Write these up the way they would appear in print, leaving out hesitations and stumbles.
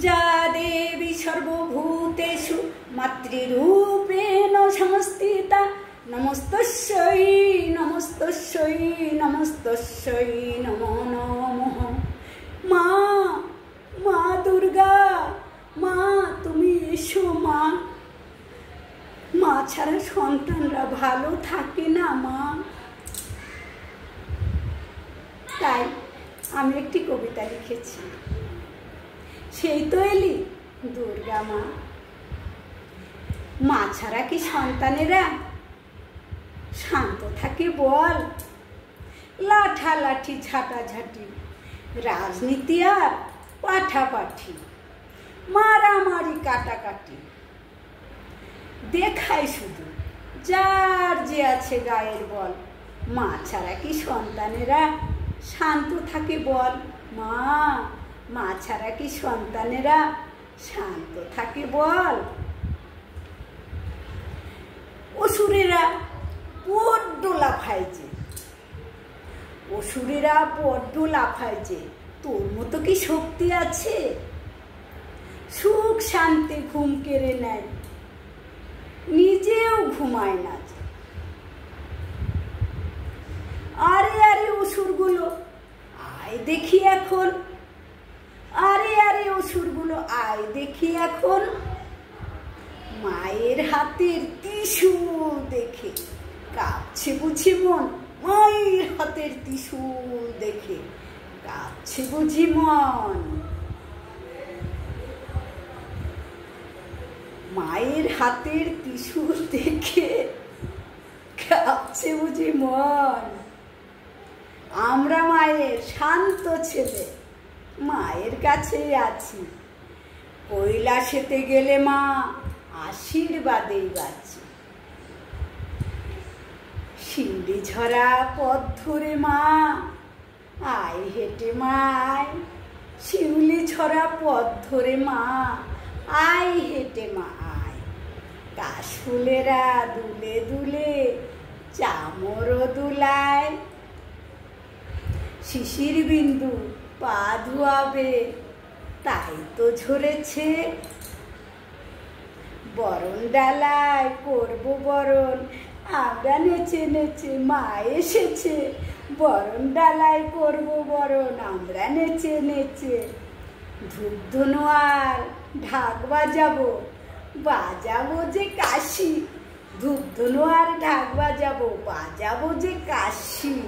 যা দেবী সর্বভূতেষু মাতৃরূপেণ সংস্থিতা নমস্তস্যৈ নমস্তস্যৈ নমস্তস্যৈ নমো নমঃ। মা, মা দুর্গা, মা তুমি এসো মা। মা ছাড়া সন্তানরা ভালো থাকে না মা। তাই আমি একটি কবিতা লিখেছি, সেই তো এলি দুর্গা মা। মা ছাড়া কি সন্তানেরা শান্ত থাকে বল? লাঠালাঠি ঝাঁটাঝাঁটি, রাজনীতি আর পাঠাপাঠি, মারামারি কাটাকাটি দেখায় শুধু যার যে আছে গায়ের বল। মা ছাড়া কি সন্তানেরা শান্ত থাকে বল? মা, মা ছাড়া কি সন্তানেরা শান্ত থাকে বল? অসুরেরা বড্ড লাফায় যে, অসুরেরা বড্ড লাফায় যে, তোর মতো কি শক্তি আছে? সুখ শান্তি ঘুম কেড়ে নেয়, নিজেও ঘুমায় না। আরে আরে অসুরগুলো আয় দেখি এখন, আরে আরে অসুরগুলো আয় দেখি এখন। মায়ের হাতের ত্রিশূল দেখে কাঁপছে বুঝি মন, মায়ের হাতের ত্রিশূল দেখে কাঁপছে বুঝি মন। মায়ের হাতের ত্রিশূল দেখে কাঁপছে বুঝি মন। আমরা মায়ের শান্ত ছেলে, মায়ের কাছেই আছি। কৈলাসেতে গেলে মা আশীর্বাদেই বাঁচি। শিউলি ঝরা পথ ধরে মা আয় হেঁটে মায়, শিউলি ঝরা পথ ধরে মা আয় হেঁটে মা আয়। কাশফুলেরা দুলে দুলে চামরও দুলায়, শিশির বিন্দু পা ধোয়াবে তাই তো ঝরেছে। বরণ ডালায় করবো বরণ, আমরা নেচে নেচে মা এসেছে। বরণ ডালায় করবো বরণ, আমরা নেচে নেচে। ধূপ ধুনো আর ঢাক বাজাবো, বাজাবো যে কাশি। ধূপ ধুনো আর ঢাক বাজাবো, বাজাবো যে কাশি।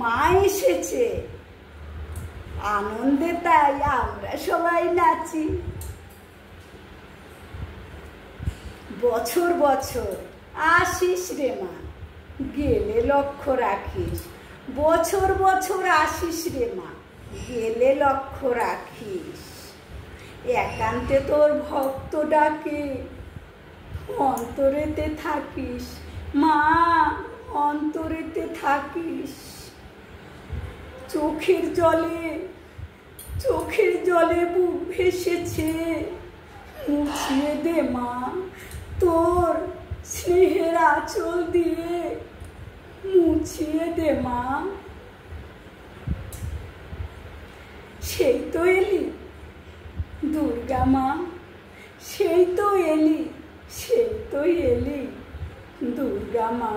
মা এসেছে আনন্দে তাই আমরা সবাই নাচি। বছর বছর আসিস রে মা, গেলে লক্ষ্য রাখিস। বছর বছর আসিস রে মা, গেলে লক্ষ্য রাখিস। একান্তে তোর ভক্ত ডাকে অন্তরেতে থাকিস মা, অন্তরেতে থাকিস। চোখের জলে, চোখের জলে বুক ভেসেছে, মুছিয়ে দে মা তোর স্নেহের আঁচল দিয়ে, মুছিয়ে দে মা। সেই তো এলি দুর্গা মা, সেই তো এলি, সেই তো এলি দুর্গা মা।